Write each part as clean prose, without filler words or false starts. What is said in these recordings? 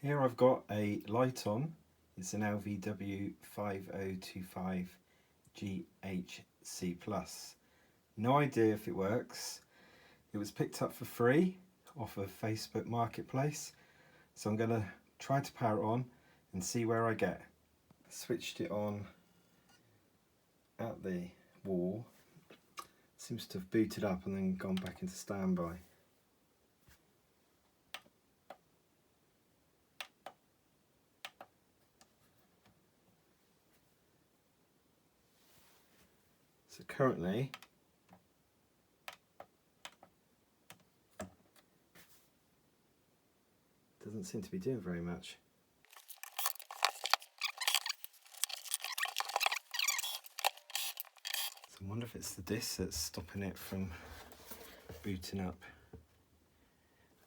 Here I've got a Liteon, it's an LVW 5025 GHC+. No idea if it works. It was picked up for free off of Facebook Marketplace, so I'm going to try to power it on and see where I get. Switched it on at the wall, seems to have booted up and then gone back into standby. So currently doesn't seem to be doing very much. So I wonder if it's the disc that's stopping it from booting up.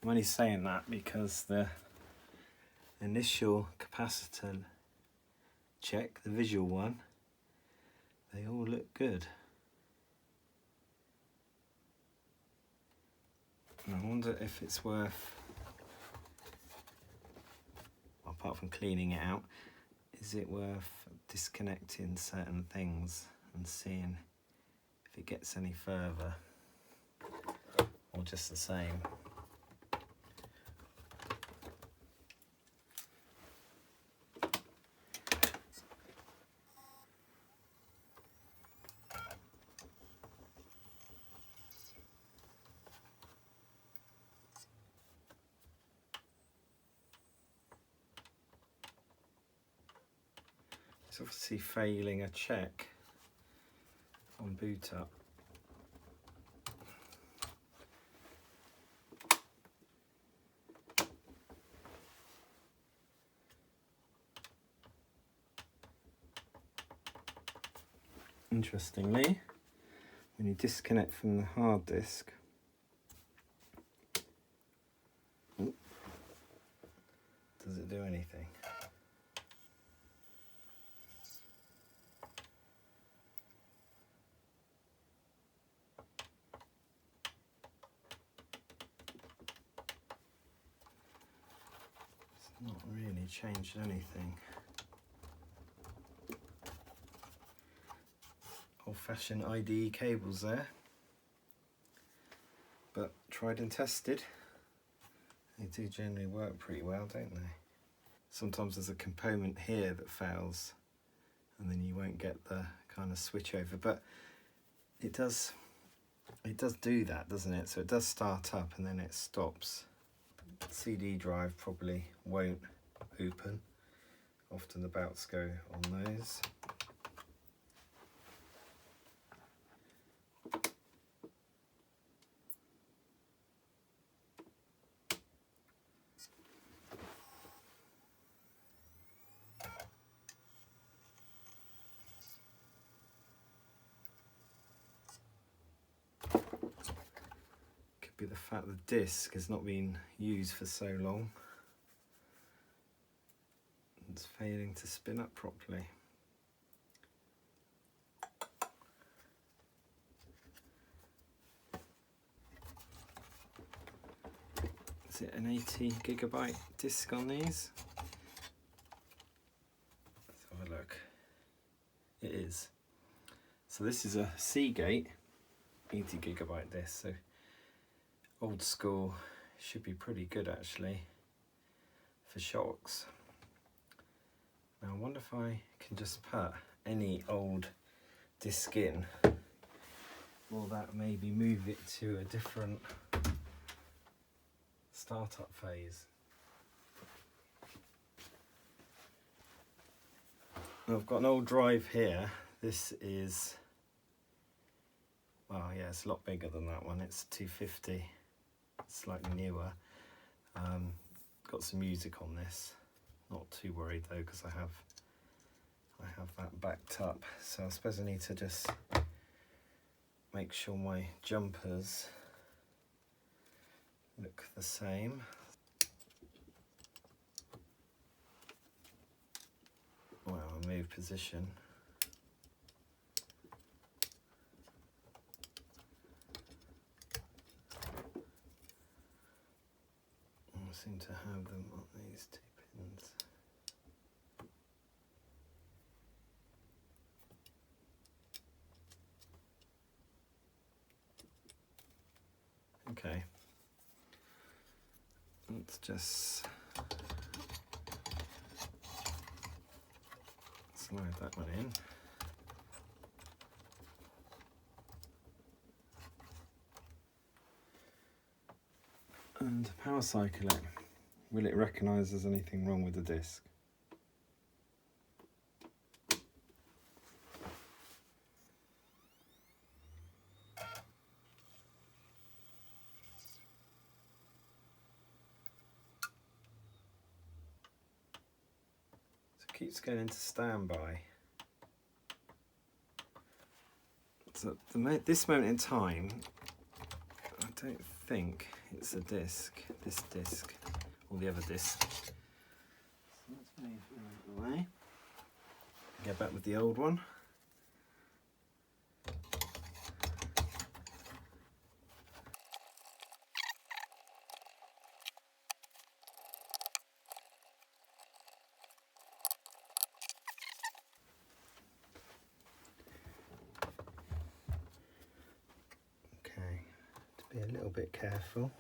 I'm only saying that because the initial capacitor check, the visual one, they all look good. And I wonder if it's worth, apart from cleaning it out, is it worth disconnecting certain things and seeing if it gets any further or just the same. It's obviously failing a check on boot up. Interestingly, when you disconnect from the hard disk, does it do anything? It's not really changed anything. Old-fashioned IDE cables there, but tried and tested. They do generally work pretty well, don't they? Sometimes there's a component here that fails and then you won't get the kind of switch over, but it does do that, doesn't it? So it does start up and then it stops. CD drive probably won't open. Often the belts go on those. Could be the fact the disc has not been used for so long. It's failing to spin up properly. Is it an 80GB disc on these? Let's have a look. It is. So this is a Seagate 80GB disc, so old school, should be pretty good actually for shocks. Now I wonder if I can just put any old disc in, or that maybe move it to a different startup phase. Now I've got an old drive here. This is, well, yeah, it's a lot bigger than that one. It's 250, slightly newer. Got some music on this. Not too worried though, because I have that backed up. So I suppose I need to just make sure my jumpers look the same. Well, I'll move position. I seem to have them on these two pins. Okay, let's just slide that one in. And power cycle it. Will it recognise there's anything wrong with the disc? So it keeps going into standby. So at this moment in time, I don't think it's a disc, this disc, or the other disc. So let's move it out of the way. Get back with the old one. Okay, to be a little bit careful.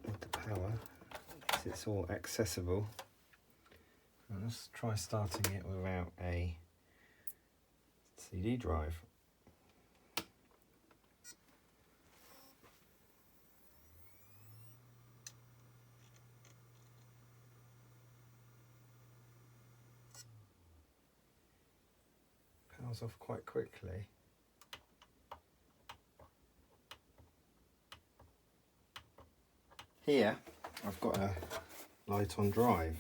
With the power, because it's all accessible. Let's try starting it without a CD drive. Powers off quite quickly. Here I've got a Liteon drive.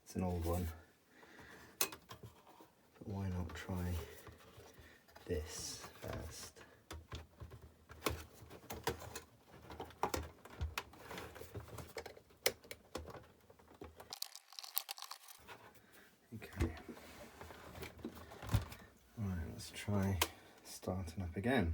It's an old one, but why not try this first? Okay, right, let's try starting up again.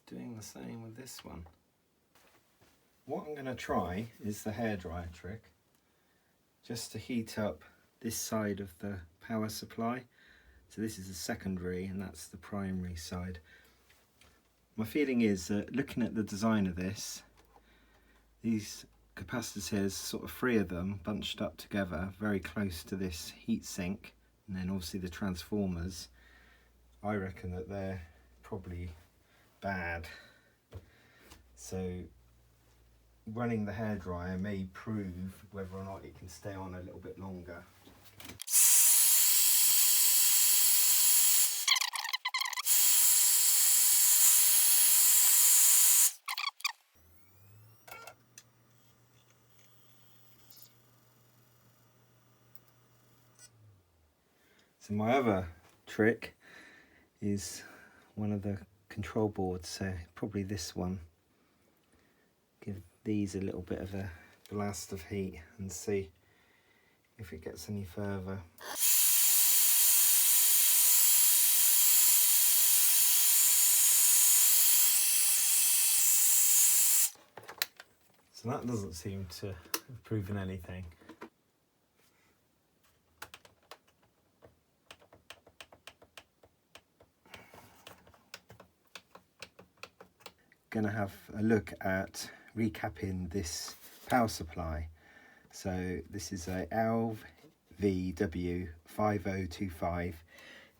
Doing the same with this one. What I'm going to try is the hairdryer trick, just to heat up this side of the power supply. So this is the secondary and that's the primary side. My feeling is that looking at the design of this, these capacitors here, sort of three of them bunched up together very close to this heat sink, and then obviously the transformers, I reckon that they're probably bad. So running the hairdryer may prove whether or not it can stay on a little bit longer. So my other trick is one of the control boards, so probably this one. Give these a little bit of a blast of heat and see if it gets any further. So that doesn't seem to have proven anything. Going to have a look at recapping this power supply. So this is a LVW 5025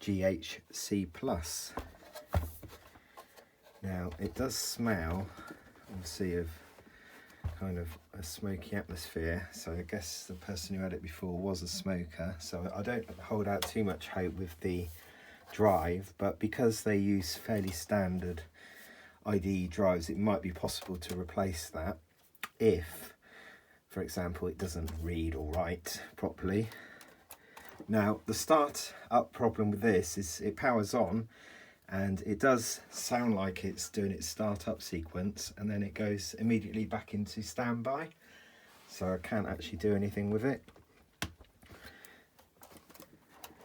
GHC plus. Now it does smell obviously of kind of a smoky atmosphere, so I guess the person who had it before was a smoker, so I don't hold out too much hope with the drive, but because they use fairly standard IDE drives, it might be possible to replace that if, for example, it doesn't read or write properly. Now the start up problem with this is it powers on and it does sound like it's doing its startup sequence, and then it goes immediately back into standby, so I can't actually do anything with it.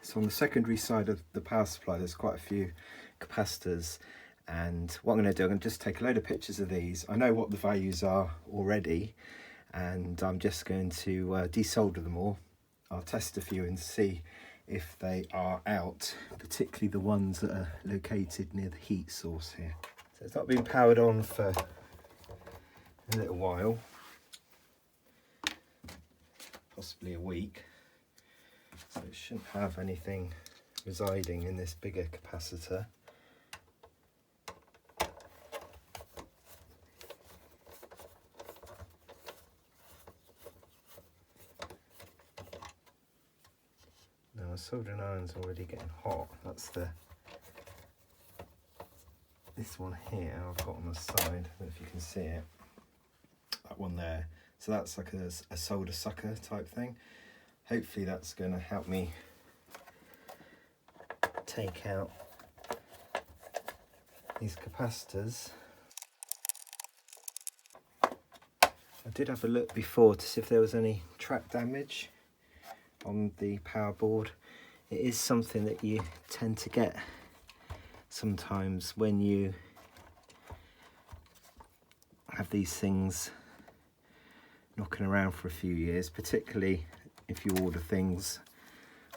So on the secondary side of the power supply there's quite a few capacitors, and what I'm going to do, I'm going to just take a load of pictures of these. I know what the values are already, and I'm just going to desolder them all. I'll test a few and see if they are out, particularly the ones that are located near the heat source here. So it's not been powered on for a little while, possibly a week, so it shouldn't have anything residing in this bigger capacitor. Now, the soldering iron's already getting hot. That's this one here I've got on the side. I don't know if you can see it. That one there. So that's like a solder sucker type thing. Hopefully that's going to help me take out these capacitors. I did have a look before to see if there was any track damage on the power board. It is something that you tend to get sometimes when you have these things knocking around for a few years, particularly if you order things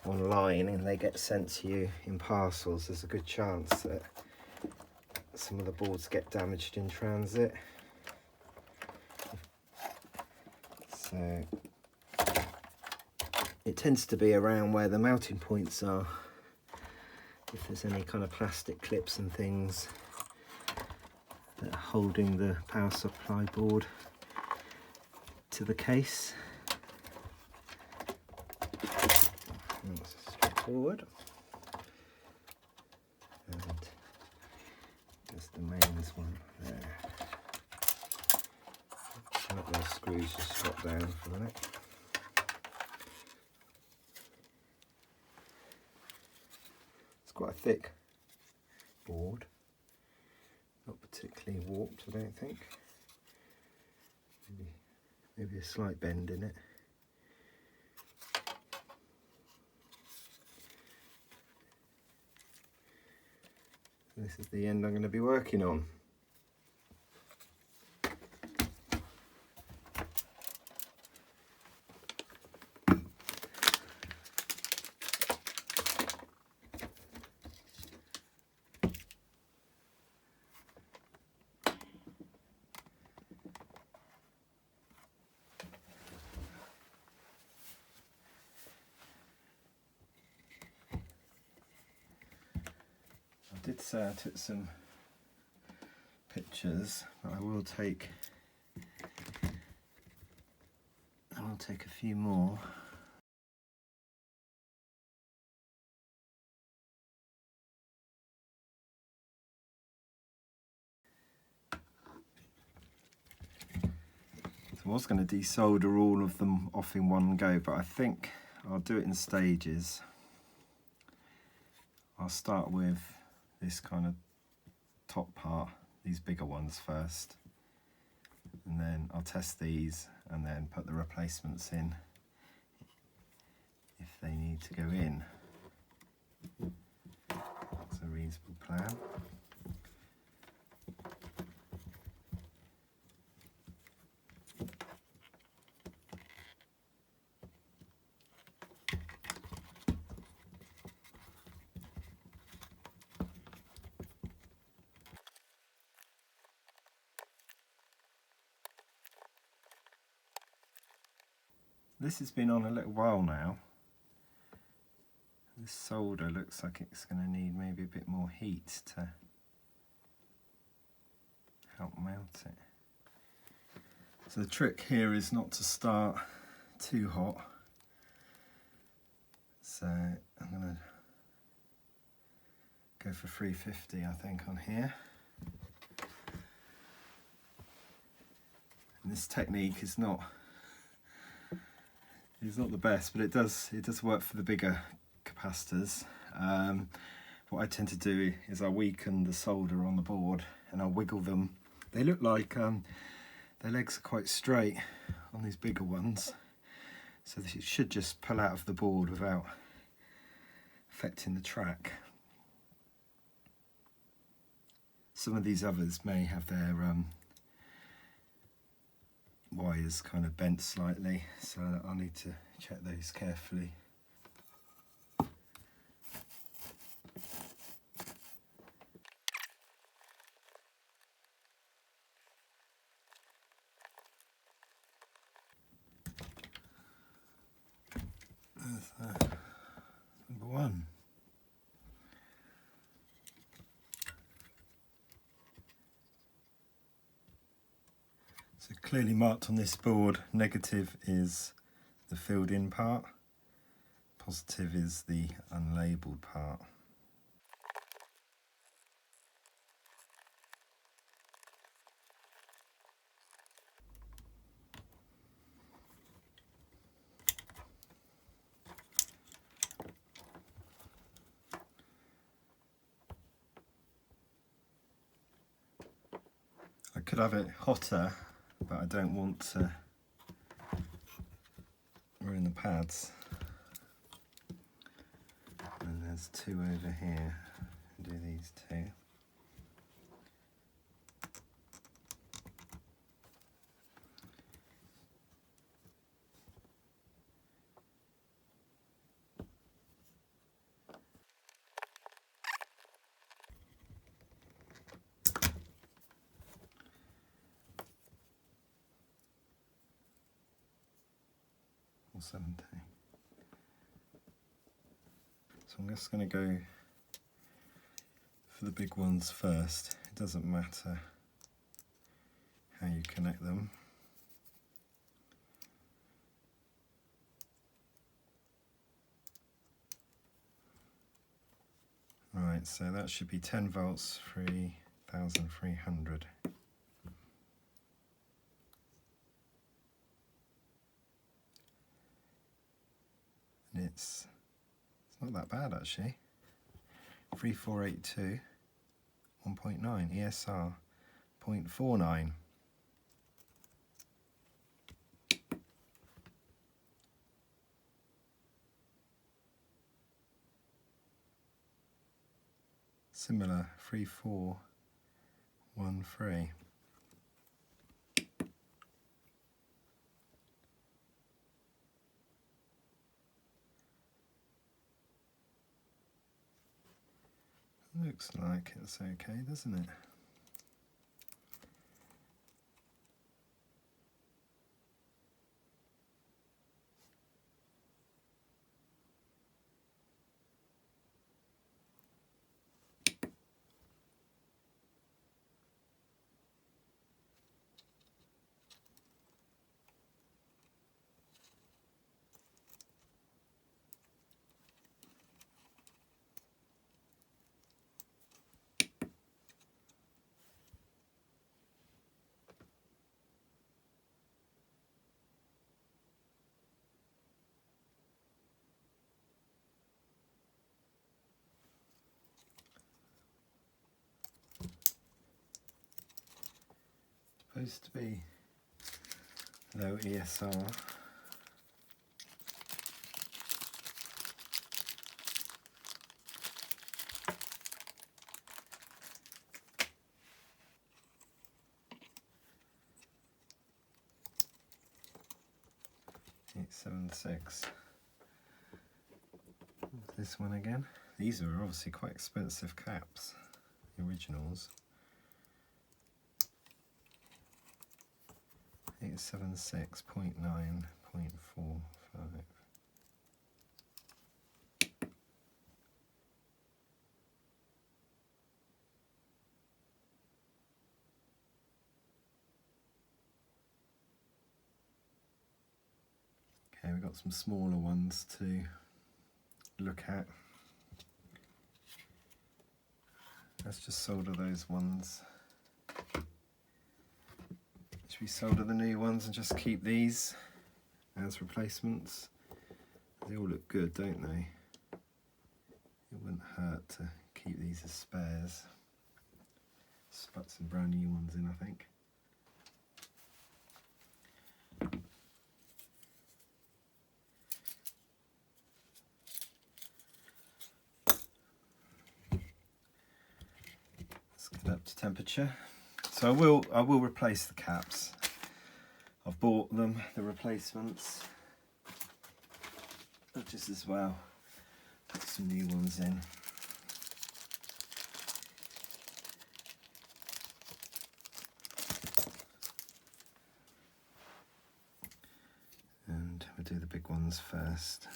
online and they get sent to you in parcels. There's a good chance that some of the boards get damaged in transit. So it tends to be around where the mounting points are, if there's any kind of plastic clips and things that are holding the power supply board to the case. That's straightforward. And there's the mains one there. Let those screws just drop down for a minute. It's quite a thick board, not particularly warped, I don't think. Maybe a slight bend in it. This is the end I'm going to be working on. I did say I took some pictures, but I will take a few more. So I was going to desolder all of them off in one go, but I think I'll do it in stages. I'll start with this kind of top part, these bigger ones first, and then I'll test these and then put the replacements in if they need to go in. That's a reasonable plan. This has been on a little while now. This solder looks like it's going to need maybe a bit more heat to help melt it. So the trick here is not to start too hot. So I'm going to go for 350, I think, on here. And this technique is not the best, but it does work for the bigger capacitors. what I tend to do is I weaken the solder on the board and I wiggle them. They look like their legs are quite straight on these bigger ones, so this should just pull out of the board without affecting the track. Some of these others may have their wires kind of bent slightly, so I need to check those carefully. There's number one. So clearly marked on this board, negative is the filled in part, positive is the unlabelled part. I could have it hotter, but I don't want to ruin the pads. And there's two over here. I'll do these two. Or 17. So I'm just going to go for the big ones first. It doesn't matter how you connect them. Right, so that should be 10 volts, 3,300. And it's not that bad actually. 3482, 1.9, ESR, 0.49. Similar, 3413. Looks like it's okay, doesn't it? Supposed to be low ESR. $876. This one again. These are obviously quite expensive caps, the originals. 876.9.45. Okay, we've got some smaller ones to look at. Let's just solder those ones. Should we solder the new ones and just keep these as replacements? They all look good, don't they? It wouldn't hurt to keep these as spares. Put some brand new ones in, I think. Let's get up to temperature. So I will replace the caps. I've bought them, the replacements. But just as well, put some new ones in. And we'll do the big ones first.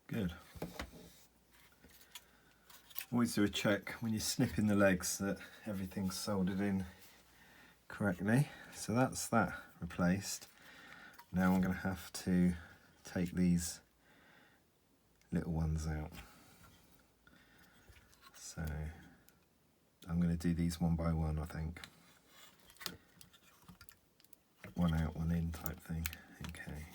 Good. Always do a check when you're snipping the legs that everything's soldered in correctly. So that's that replaced. Now I'm going to have to take these little ones out. So I'm going to do these one by one, I think. One out, one in type thing. Okay.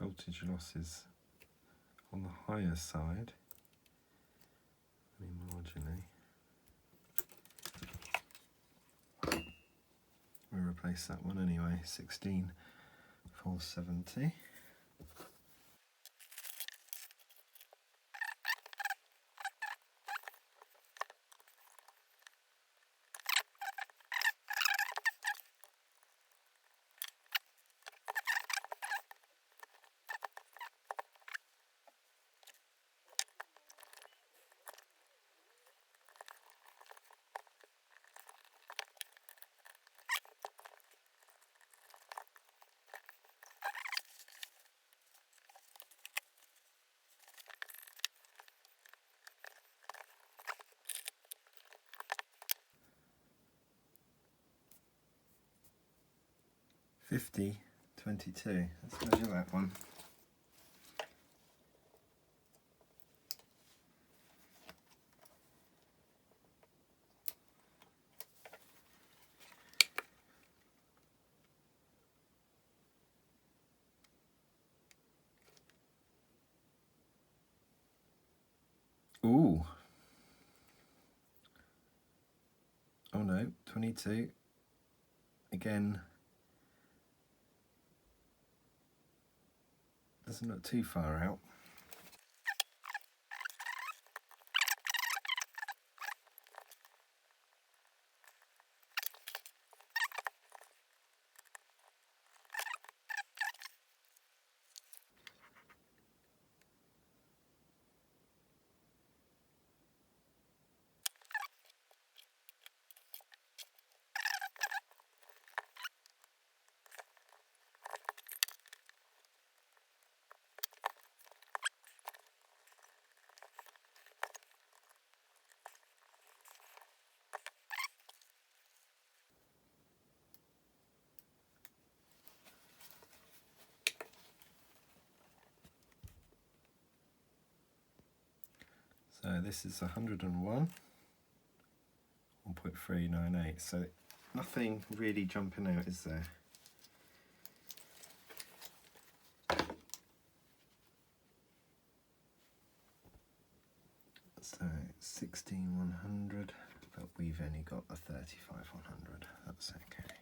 Voltage losses on the higher side, marginally. We'll replace that one anyway, 16470. $50.22. Let's measure that one. Ooh. Oh no, 22. Again, doesn't look too far out. So this is 101, 1.398. So nothing really jumping out, is there? So 16,100, but we've only got a 35,100. That's okay.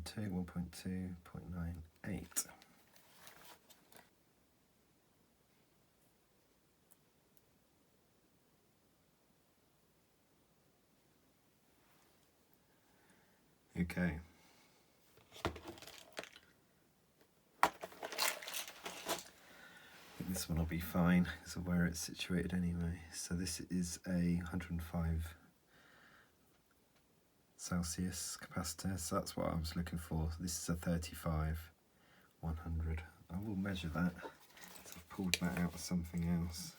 Two, 1.2.98. Okay. I think this one will be fine because of where it's situated anyway. So this is a 105 Celsius capacitor, so that's what I was looking for. This is a 35 100. I will measure that. So I've pulled that out of something else.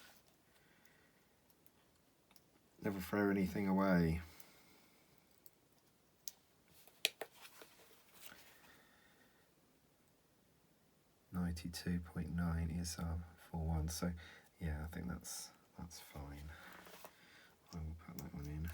Never throw anything away. .9 is 41. So yeah, I think that's fine. I will put that one in.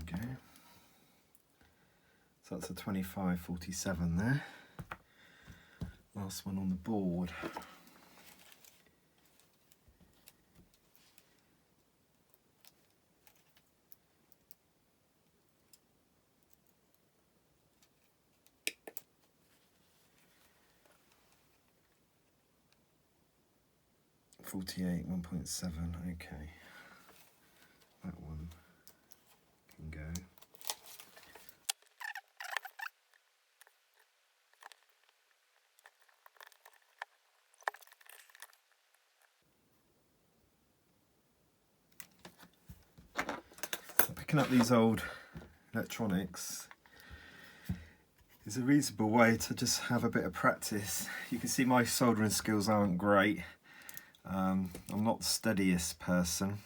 Okay. So that's a 25.47 there. Last one on the board. .48, 1.7. Okay. That one can go. Picking up these old electronics is a reasonable way to just have a bit of practice. You can see my soldering skills aren't great. I'm not the steadiest person.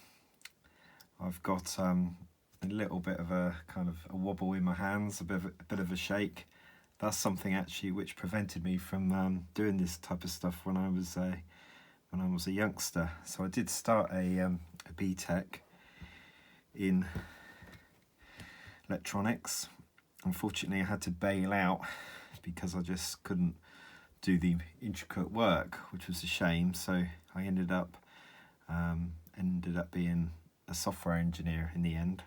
I've got a little bit of a kind of a wobble in my hands, a bit of a shake. That's something actually which prevented me from doing this type of stuff when I was a youngster. So I did start a BTEC in electronics. Unfortunately, I had to bail out because I just couldn't do the intricate work, which was a shame. So I ended up being a software engineer in the end.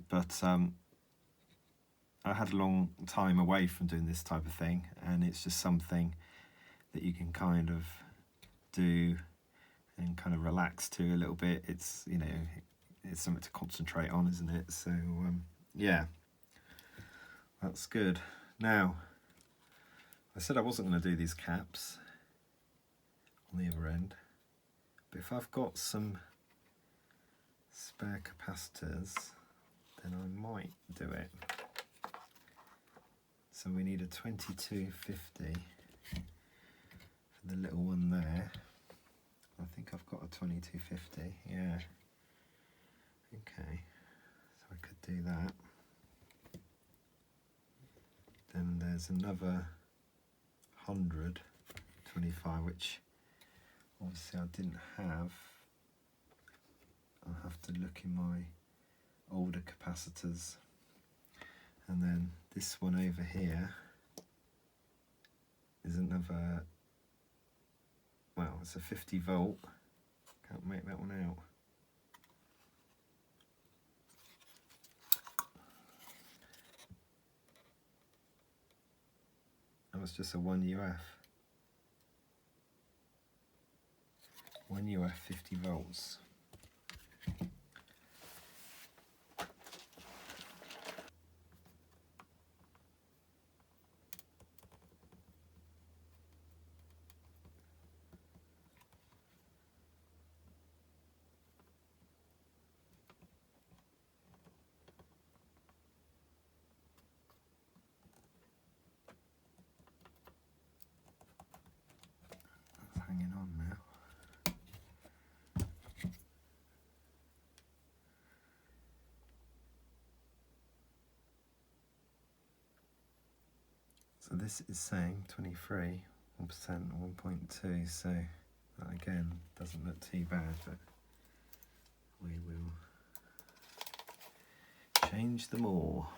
But I had a long time away from doing this type of thing, and it's just something that you can kind of do and kind of relax to a little bit. It's, you know, it's something to concentrate on, isn't it? So yeah, that's good. Now, I said I wasn't going to do these caps on the other end, but if I've got some spare capacitors, then I might do it. So we need a 2250 for the little one there. I think I've got a 2250, yeah. Okay, so I could do that. Then there's another 125, which obviously I didn't have. I'll have to look in my older capacitors. And then this one over here is another, well, it's a 50 volt. Can't make that one out. That was just a 1 UF. 1 UF 50 volts. That's hanging on now. So this is saying 23, 1%, 1.2, so that again doesn't look too bad, but we will change them all.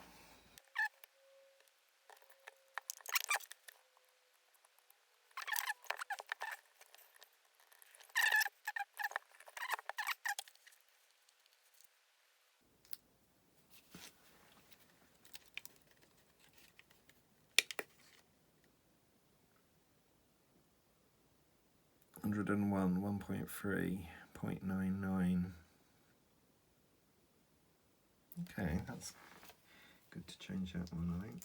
Hundred and 1.3, 0.99. Okay, that's good to change that one, I think.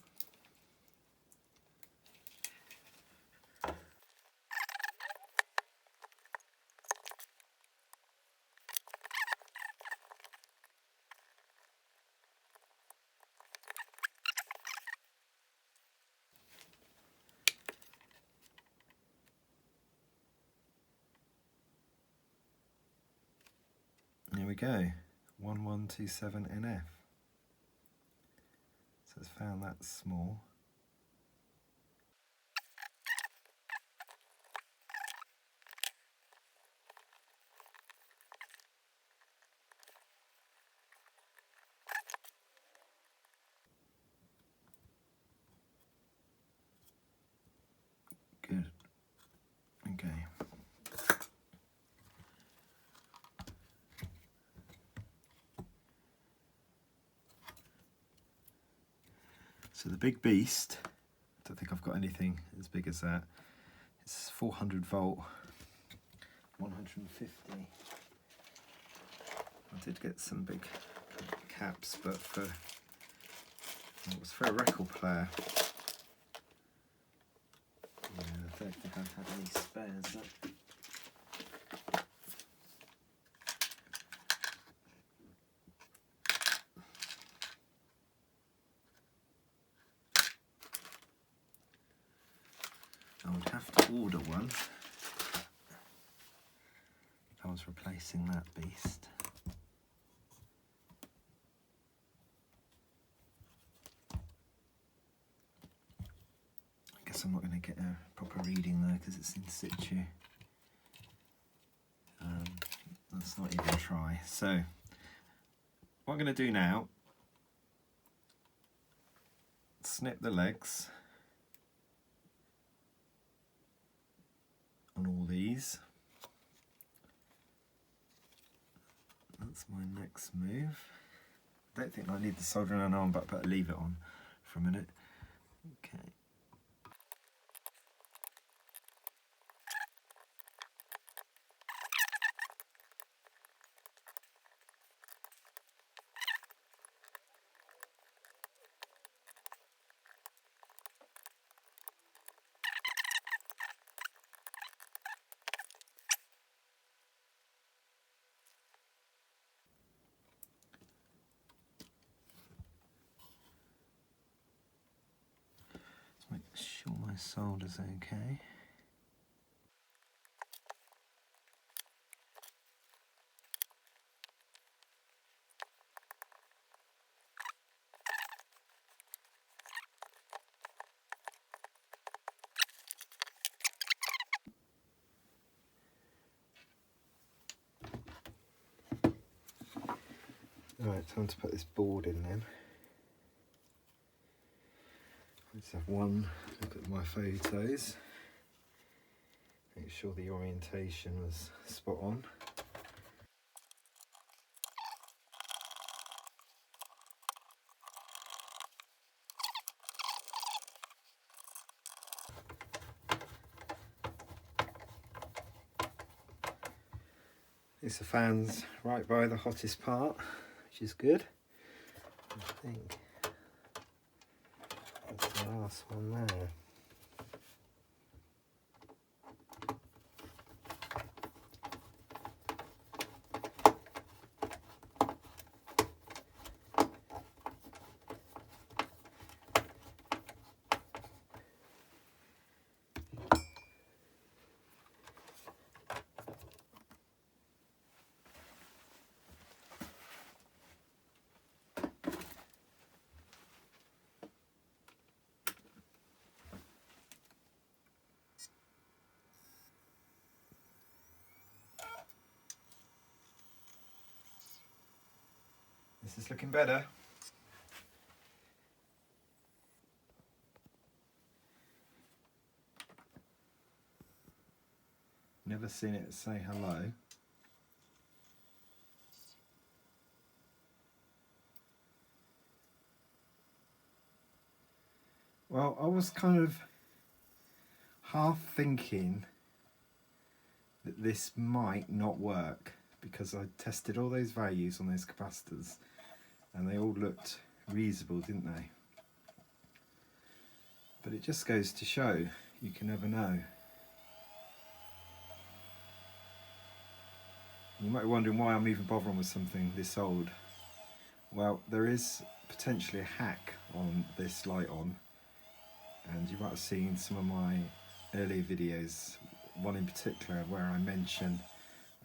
There we go, 1127 NF. So it's found that small. Good. Okay. So the big beast, I don't think I've got anything as big as that. It's 400 volt, 150. I did get some big caps, but it was for a record player. Yeah, I don't think I've had any spares. I would have to order one if I was replacing that beast. I guess I'm not going to get a proper reading there because it's in situ. Let's not even try. So what I'm going to do now, snip the legs on all these. That's my next move. I don't think I need the soldering iron on, but I better leave it on for a minute. Okay. my solder's okay. Right, time to put this board in then. Let's have one look at my photos. Make sure the orientation was spot on. It's the fans right by the hottest part, which is good. I think that's the last one there. This is looking better. Never seen it say hello. Well, I was kind of half thinking that this might not work because I tested all those values on those capacitors and they all looked reasonable, didn't they? But it just goes to show you can never know. You might be wondering why I'm even bothering with something this old. Well, there is potentially a hack on this Liteon, and you might have seen some of my earlier videos, one in particular where I mention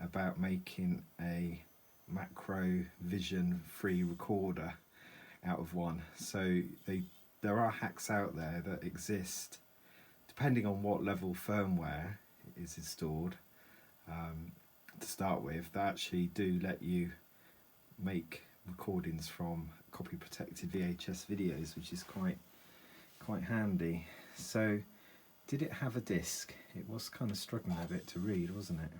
about making a macro vision free recorder out of one. So there are hacks out there that exist depending on what level firmware is installed to start with, that actually do let you make recordings from copy protected VHS videos, which is quite handy. So did it have a disc? It was kind of struggling a bit to read, wasn't it?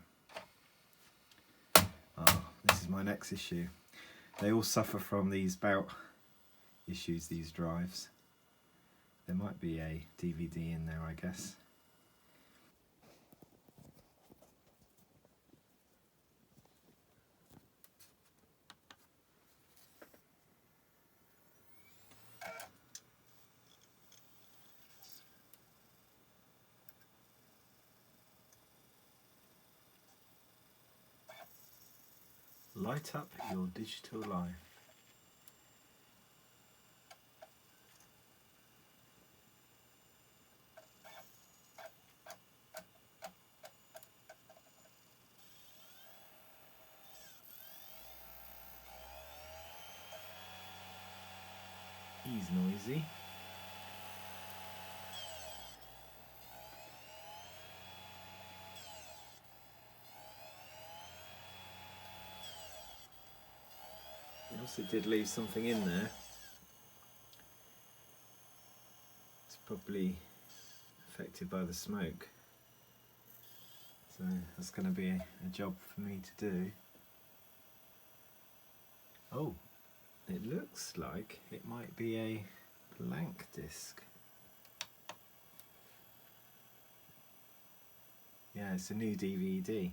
Oh, this is my next issue. They all suffer from these bout issues, these drives. There might be a DVD in there, I guess. Light up your digital life. He's noisy. It also did leave something in there. It's probably affected by the smoke. So that's going to be a job for me to do. Oh, it looks like it might be a blank disc. Yeah, it's a new DVD.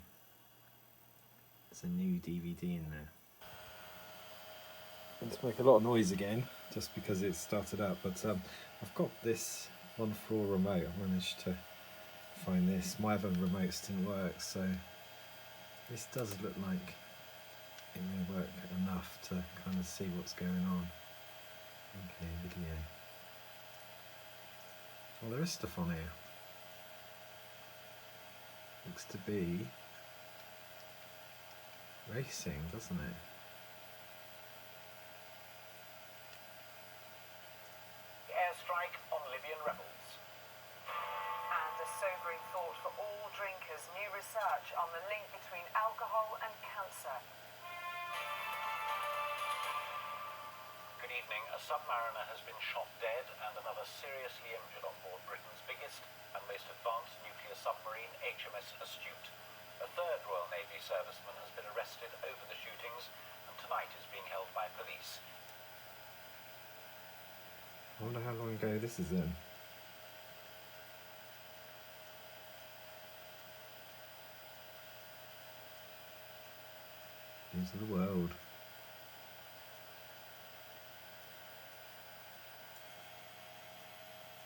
There's a new DVD in there. It's make a lot of noise again, just because it's started up, but I've got this 1-4 remote. I've managed to find this. My other remotes didn't work, so this does look like it may work enough to kind of see what's going on. Okay, video. Oh, there is stuff on here. Looks to be racing, doesn't it? Airstrike on Libyan rebels. And a sobering thought for all drinkers. New research on the link between alcohol and cancer. Good evening. A submariner has been shot dead and another seriously injured on board Britain's biggest and most advanced nuclear submarine, HMS Astute. A third Royal Navy serviceman has been arrested over the shootings and tonight is being held by police. I wonder how long ago this is in. News of the world.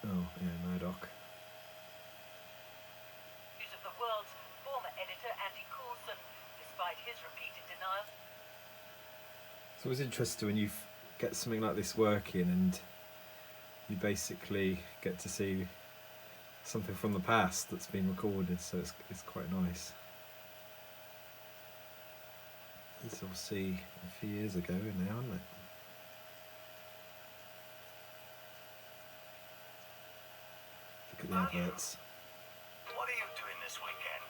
Oh, yeah, Murdoch. News of the world's former editor Andy Coulson, despite his repeated denial. It's always interesting when you get something like this working and you basically get to see something from the past that's been recorded, so it's quite nice. It's obviously a few years ago now, isn't it? Look at the adverts. What are you doing this weekend?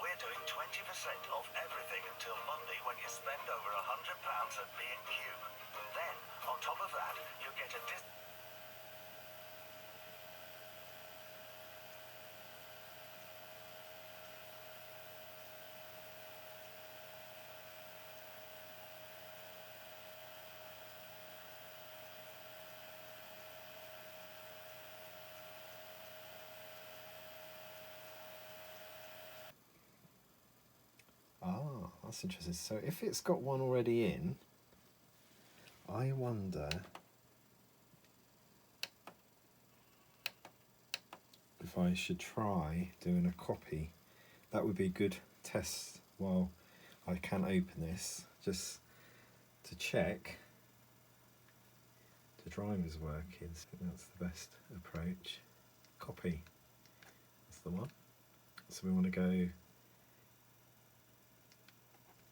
We're doing 20% off everything until Monday when you spend over £100 at B&Q. Then, on top of that, you get a Ah, that's interesting. So if it's got one already in, I wonder if I should try doing a copy. That would be a good test while I can open this, just to check the driver's working. So that's the best approach. Copy, that's the one. So we want to go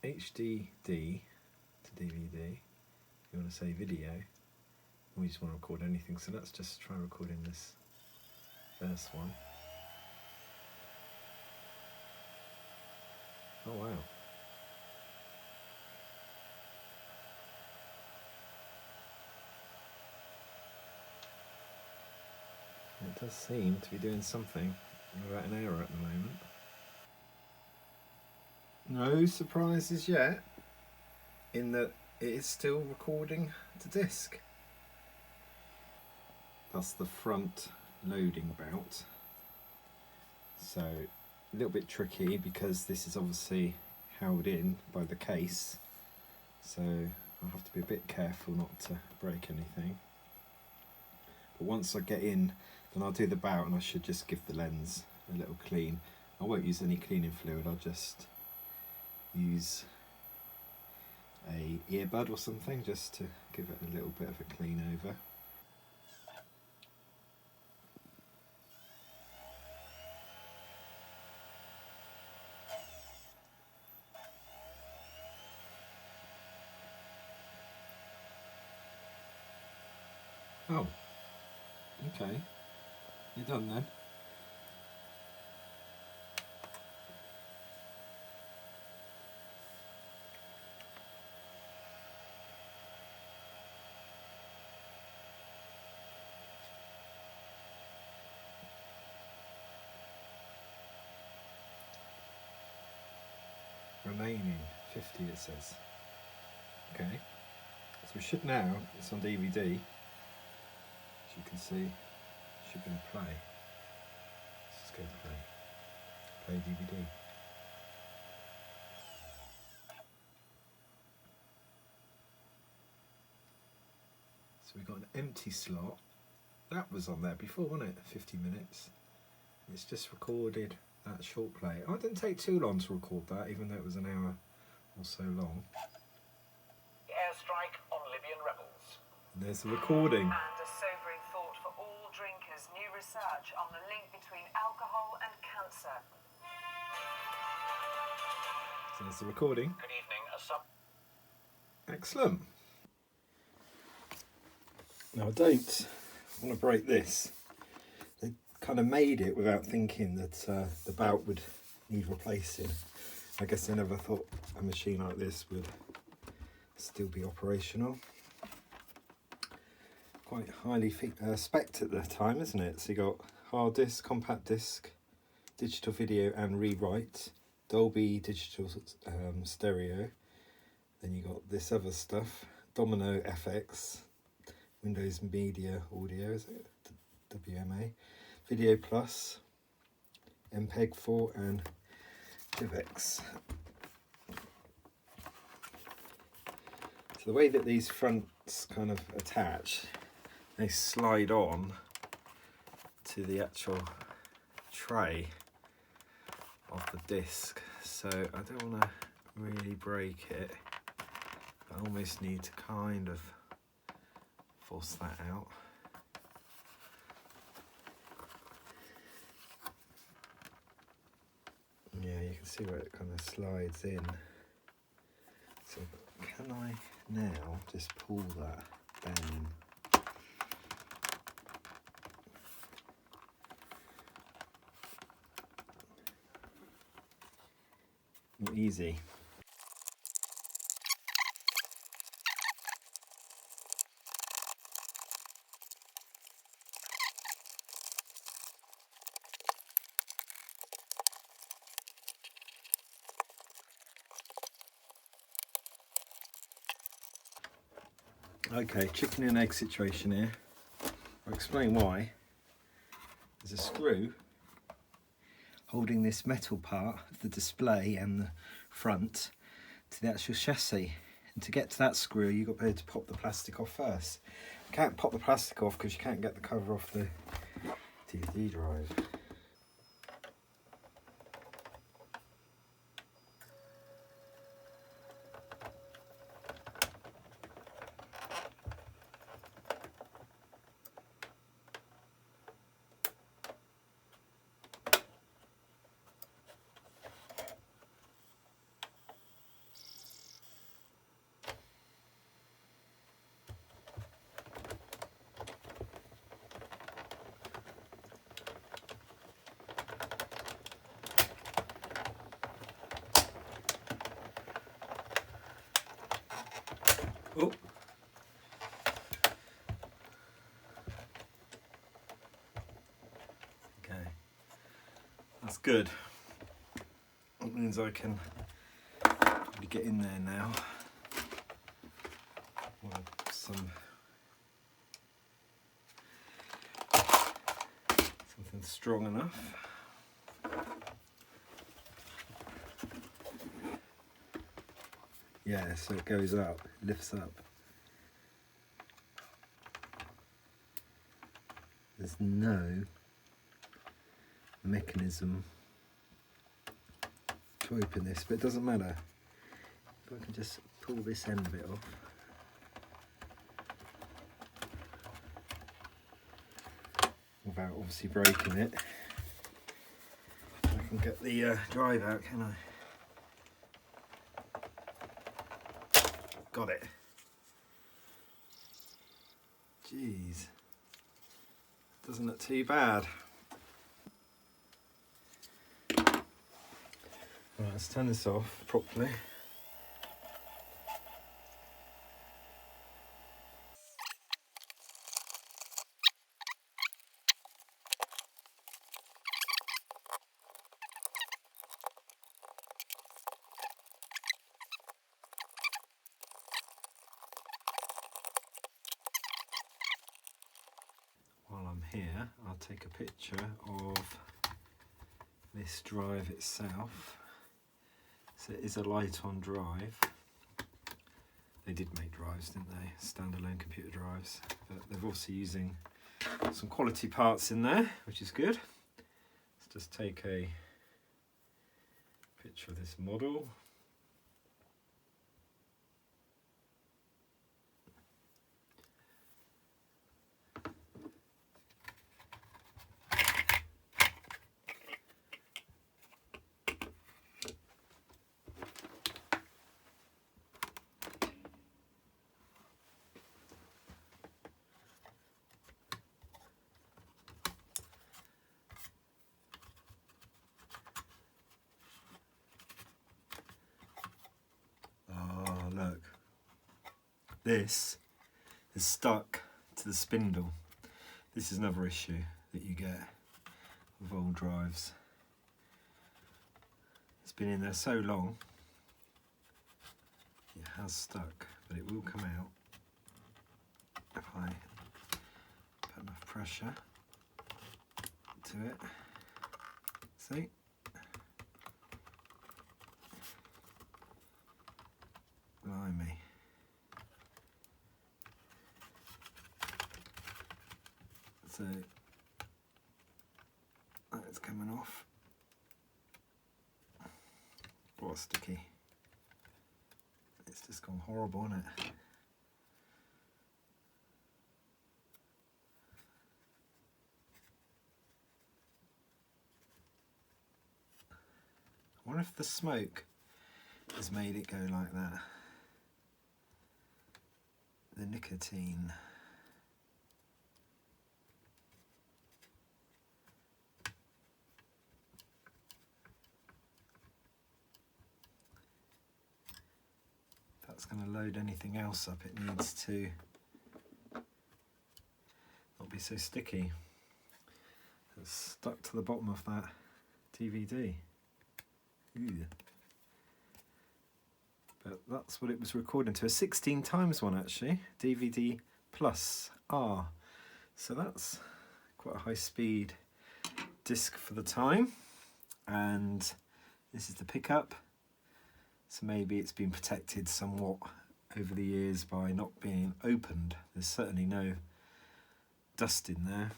HDD to DVD. You want to say video, we just want to record anything. So let's just try recording this first one. Oh wow. It does seem to be doing something. We're at an error at the moment. No surprises yet, in that it is still recording to disk. That's the front loading bout. So a little bit tricky because this is obviously held in by the case. So I'll have to be a bit careful not to break anything. But once I get in, then I'll do the bout and I should just give the lens a little clean. I won't use any cleaning fluid, I'll just use a earbud or something just to give it a little bit of a clean over. Oh, okay, you're done then. Remaining 50 it says. Okay, so we should now, it's on DVD, as you can see, should go play. Let's just go play DVD. So we've got an empty slot. That was on there before, wasn't it? 50 minutes. It's just recorded that short play. Oh, it didn't take too long to record that, even though it was an hour or so long. Airstrike on Libyan rebels. And there's the recording. And a sobering thought for all drinkers. New research on the link between alcohol and cancer. So there's the recording. Good evening. A sub. Excellent. Now I don't want to break this. They kind of made it without thinking that the bout would need replacing. I guess they never thought a machine like this would still be operational. Quite highly spec'd at the time, isn't it? So you got hard disk, compact disc, digital video and rewrite, Dolby digital stereo. Then you got this other stuff, Domino FX, Windows Media Audio, is it? WMA, Video Plus, MPEG 4 and DivX. So the way that these fronts kind of attach, they slide on to the actual tray of the disc. So I don't want to really break it. I almost need to kind of force that out. Yeah, you can see where it kind of slides in. So can I now just pull that down? Not easy. Okay, chicken and egg situation here. I'll explain why. There's a screw holding this metal part of the display and the front to the actual chassis. And to get to that screw, you've got to be able to pop the plastic off first. You can't pop the plastic off because you can't get the cover off the DVD drive. Oh. Okay, that's good. That means I can really get in there now. Well, something strong enough. Yeah, so it goes up, lifts up. There's no mechanism to open this, but it doesn't matter. If I can just pull this end bit off. Without obviously breaking it. I can get the drive out, can I? Got it. Jeez. Doesn't look too bad. Right, let's turn this off properly. While I'm here, I'll take a picture of this drive itself. So it is a Liteon drive. They did make drives, didn't they? Standalone computer drives. But they're also using some quality parts in there, which is good. Let's just take a picture of this model. look. This is stuck to the spindle. This is another issue that you get with old drives. It's been in there so long, it has stuck, but it will come out if I put enough pressure to it. See? Blimey. So that's coming off. Oh, sticky. It's just gone horrible, isn't it? I wonder if the smoke has made it go like that. The nicotine. If that's going to load anything else up, it needs to not be so sticky. It's stuck to the bottom of that DVD. Ew. But that's what it was recording to, a 16 times one actually, DVD plus R. So that's quite a high speed disc for the time. And this is the pickup. So maybe it's been protected somewhat over the years by not being opened. There's certainly no dust in there.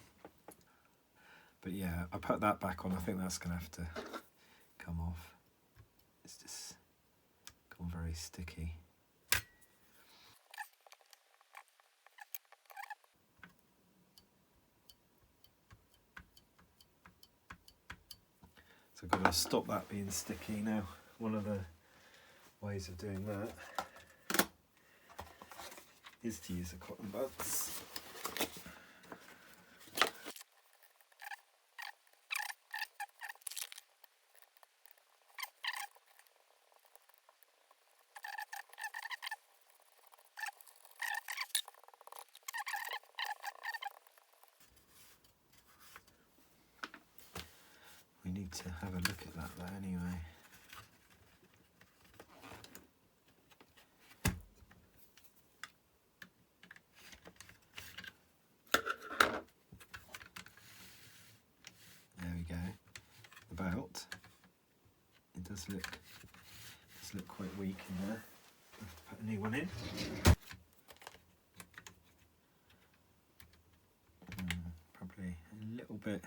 But yeah, I put that back on. I think that's going to have to come off. It's just gone very sticky. So I've got to stop that being sticky now. One of the ways of doing that is to use the cotton buds. We need to have a look at that though anyway. There we go. About. It does look quite weak in there. I'll have to put a new one in. Probably a little bit.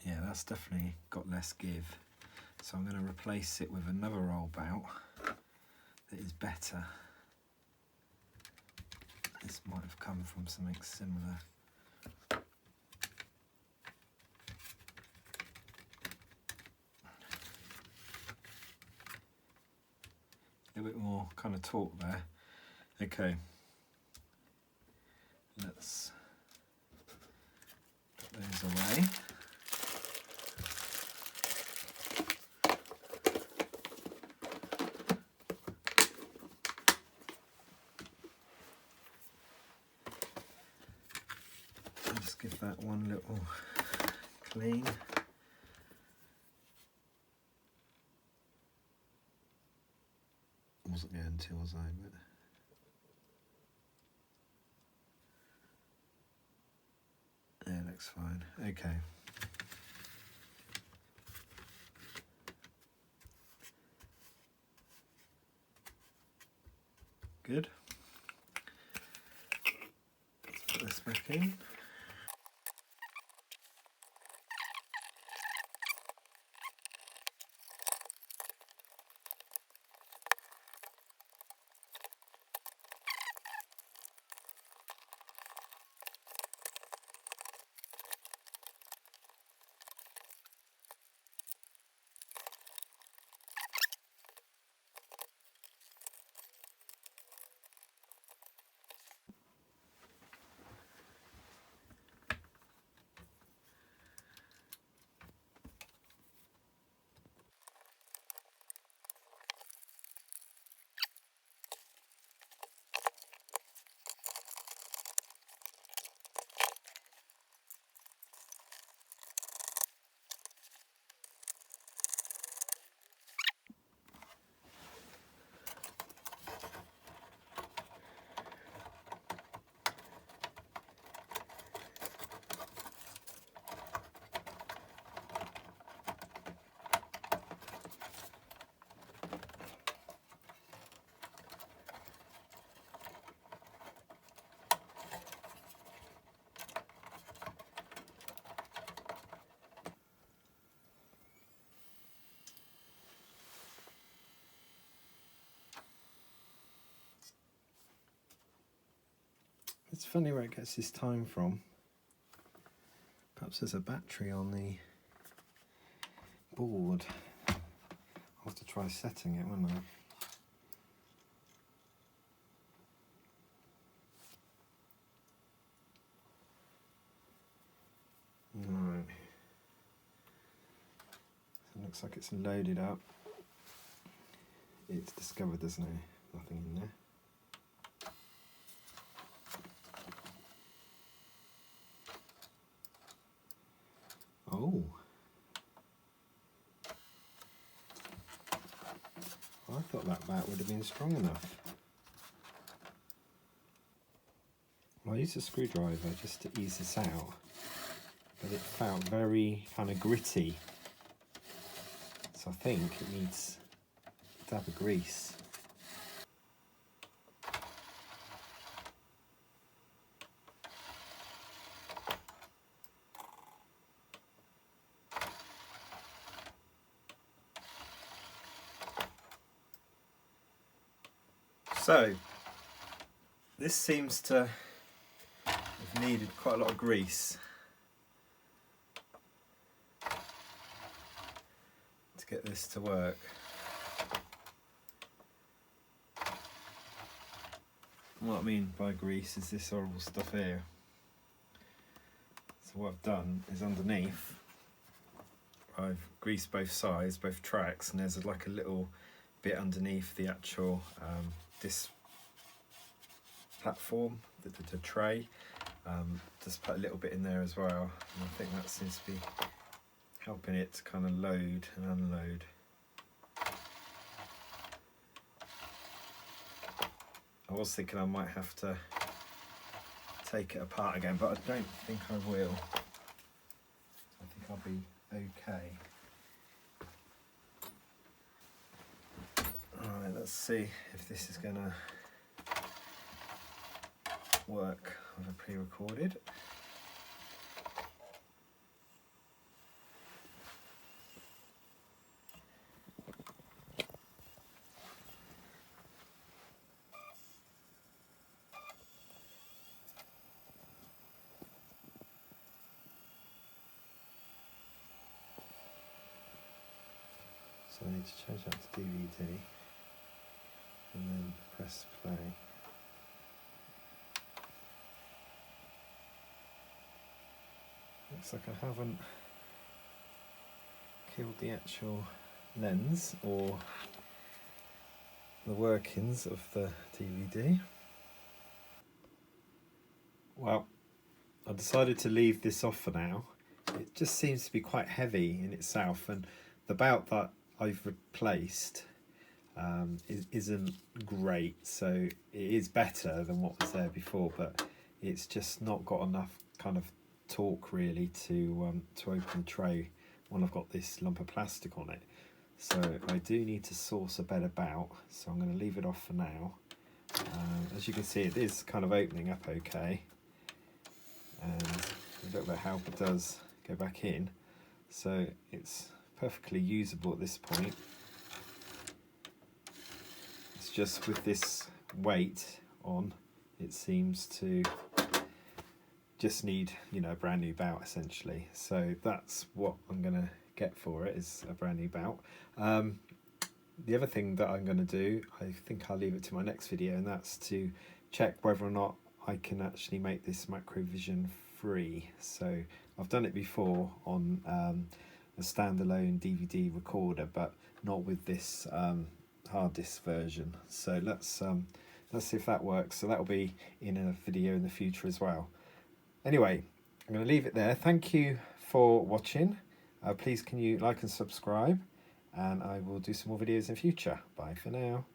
Yeah, that's definitely got less give. So I'm going to replace it with another roll bout that is better. This might have come from something similar. A bit more kind of taut there. Okay. Let's put those away. Just give that one little clean. Wasn't going to, was I? But yeah, looks fine. Okay. Good. Let's put this back in. It's funny where it gets this time from. Perhaps there's a battery on the board. I'll have to try setting it, won't I? Right. So it looks like it's loaded up. It's discovered there's nothing in there. Oh. I thought that bat would have been strong enough. Well, I used a screwdriver just to ease this out, but it felt very kind of gritty. So I think it needs a dab of grease. So, this seems to have needed quite a lot of grease to get this to work. And what I mean by grease is this horrible stuff here. So what I've done is underneath, I've greased both sides, both tracks, and there's like a little bit underneath the actual this platform, the tray. Just put a little bit in there as well, and I think that seems to be helping it to kind of load and unload. I was thinking I might have to take it apart again, but I don't think I will. I think I'll be okay. Alright, let's see if this is gonna work with a pre-recorded. So I need to change that to DVD and then press play. Looks like I haven't killed the actual lens or the workings of the DVD. Well, I decided to leave this off for now. It just seems to be quite heavy in itself, and the bout that I've replaced isn't great, so it is better than what was there before, but it's just not got enough kind of torque really to open the tray when I've got this lump of plastic on it. So I do need to source a better bout, so I'm going to leave it off for now. As you can see, it is kind of opening up okay, and a little bit of help it does go back in, so it's perfectly usable at this point. It's just with this weight on, it seems to just need, you know, a brand new bout essentially. So that's what I'm going to get for it, is a brand new bout. The other thing that I'm going to do, I think I'll leave it to my next video, and that's to check whether or not I can actually make this Macrovision free. So I've done it before on a standalone DVD recorder, but not with this hard disk version. So let's see if that works. So that'll be in a video in the future as well. Anyway, I'm going to leave it there. Thank you for watching. Please can you like and subscribe, and I will do some more videos in future. Bye for now.